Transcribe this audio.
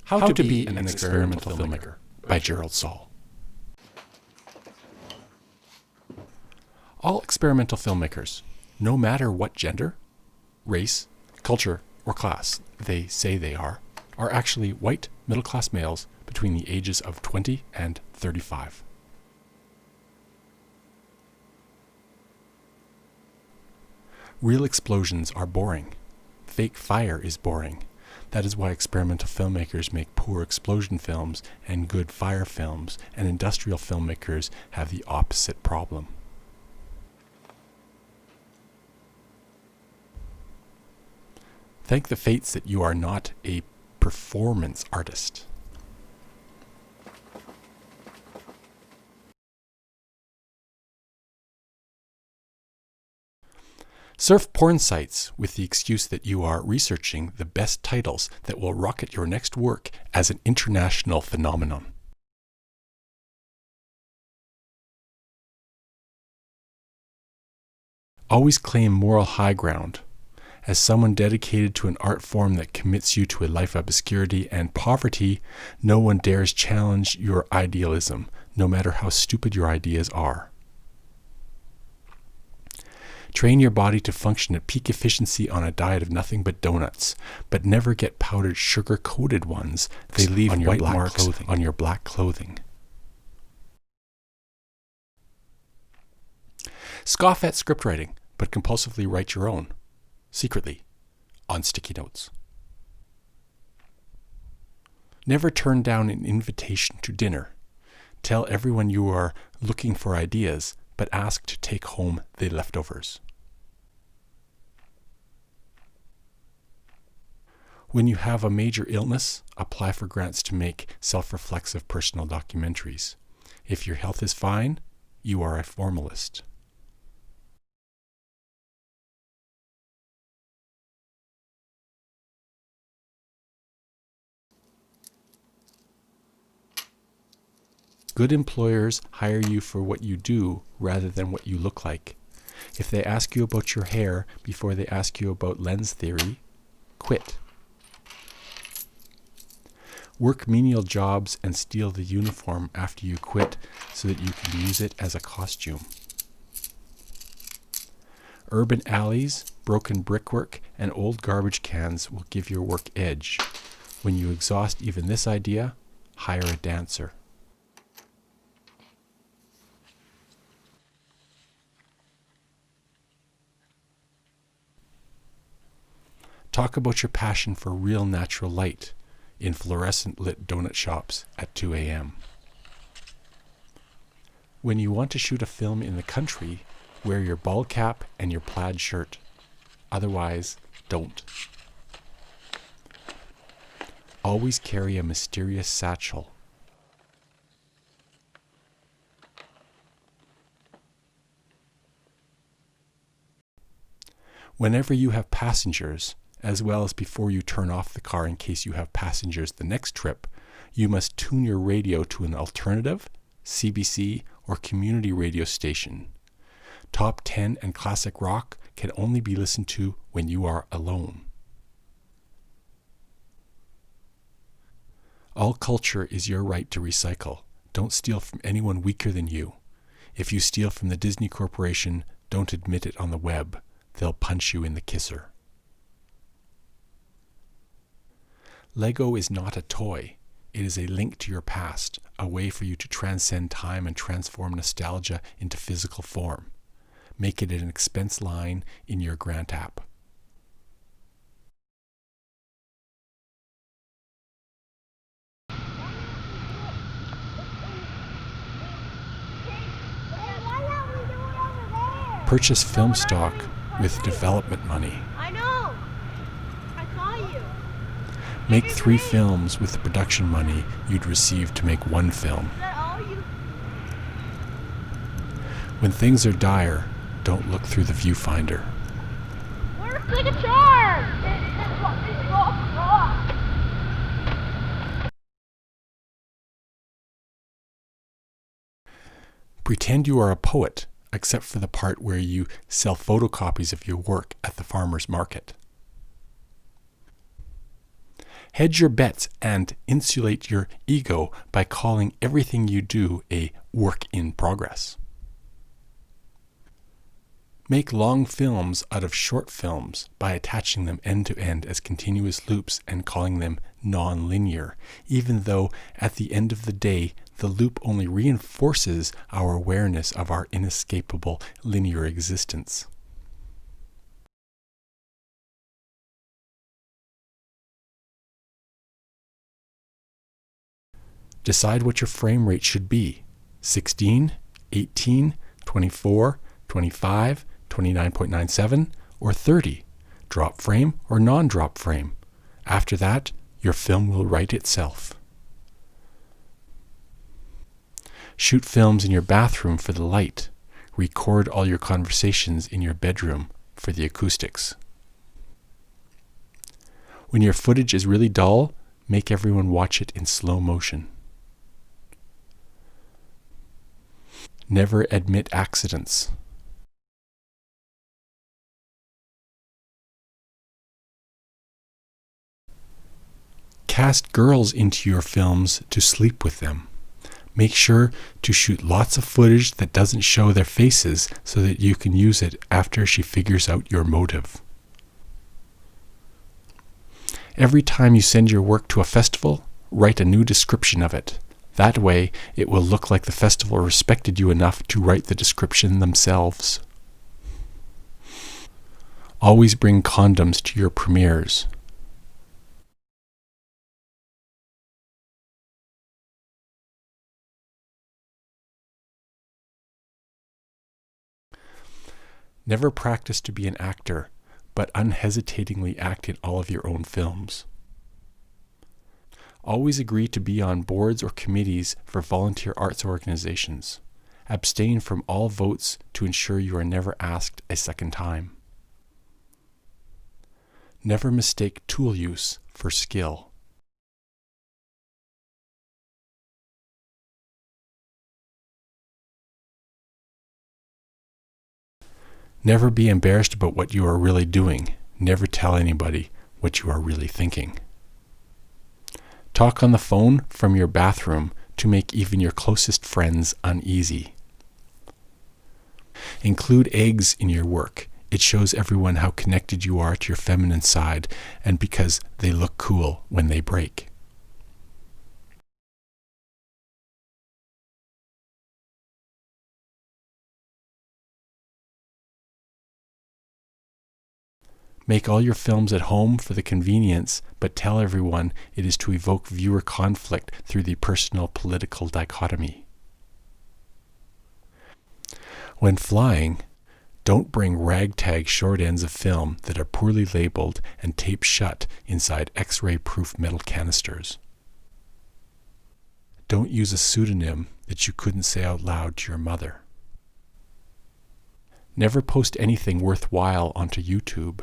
How to be an Experimental Filmmaker by Gerald Saul. All experimental filmmakers, no matter what gender, race, culture, or class they say they are actually white middle-class males between the ages of 20 and 35. Real explosions are boring. Fake fire is boring. That is why experimental filmmakers make poor explosion films and good fire films, and industrial filmmakers have the opposite problem. Thank the fates that you are not a performance artist. Surf porn sites with the excuse that you are researching the best titles that will rocket your next work as an international phenomenon. Always claim moral high ground. As someone dedicated to an art form that commits you to a life of obscurity and poverty, no one dares challenge your idealism, no matter how stupid your ideas are. Train your body to function at peak efficiency on a diet of nothing but donuts, but never get powdered sugar-coated ones. They leave on white marks on your black clothing. Scoff at scriptwriting, but compulsively write your own, secretly, on sticky notes. Never turn down an invitation to dinner. Tell everyone you are looking for ideas, but ask to take home the leftovers. When you have a major illness, apply for grants to make self-reflexive personal documentaries. If your health is fine, you are a formalist. Good employers hire you for what you do rather than what you look like. If they ask you about your hair before they ask you about lens theory, quit. Work menial jobs and steal the uniform after you quit so that you can use it as a costume. Urban alleys, broken brickwork, and old garbage cans will give your work edge. When you exhaust even this idea, hire a dancer. Talk about your passion for real natural light in fluorescent lit donut shops at 2 a.m. When you want to shoot a film in the country, wear your ball cap and your plaid shirt. Otherwise, don't. Always carry a mysterious satchel. Whenever you have passengers, as well as before you turn off the car in case you have passengers the next trip, you must tune your radio to an alternative, CBC, or community radio station. Top 10 and classic rock can only be listened to when you are alone. All culture is your right to recycle. Don't steal from anyone weaker than you. If you steal from the Disney Corporation, don't admit it on the web. They'll punch you in the kisser. Lego is not a toy. It is a link to your past, a way for you to transcend time and transform nostalgia into physical form. Make it an expense line in your grant app. Purchase film stock with development money. Make 3 films with the production money you'd receive to make 1 film. When things are dire, don't look through the viewfinder. Take a charge! Pretend you are a poet, except for the part where you sell photocopies of your work at the farmer's market. Hedge your bets and insulate your ego by calling everything you do a work in progress. Make long films out of short films by attaching them end to end as continuous loops and calling them non-linear, even though at the end of the day, the loop only reinforces our awareness of our inescapable linear existence. Decide what your frame rate should be: 16, 18, 24, 25, 29.97, or 30, drop frame or non-drop frame. After that, your film will write itself. Shoot films in your bathroom for the light. Record all your conversations in your bedroom for the acoustics. When your footage is really dull, make everyone watch it in slow motion. Never admit accidents. Cast girls into your films to sleep with them. Make sure to shoot lots of footage that doesn't show their faces so that you can use it after she figures out your motive. Every time you send your work to a festival, write a new description of it. That way, it will look like the festival respected you enough to write the description themselves. Always bring condoms to your premieres. Never practice to be an actor, but unhesitatingly act in all of your own films. Always agree to be on boards or committees for volunteer arts organizations. Abstain from all votes to ensure you are never asked a second time. Never mistake tool use for skill. Never be embarrassed about what you are really doing. Never tell anybody what you are really thinking. Talk on the phone from your bathroom to make even your closest friends uneasy. Include eggs in your work. It shows everyone how connected you are to your feminine side, and because they look cool when they break. Make all your films at home for the convenience, but tell everyone it is to evoke viewer conflict through the personal-political dichotomy. When flying, don't bring ragtag short ends of film that are poorly labeled and taped shut inside X-ray-proof metal canisters. Don't use a pseudonym that you couldn't say out loud to your mother. Never post anything worthwhile onto YouTube.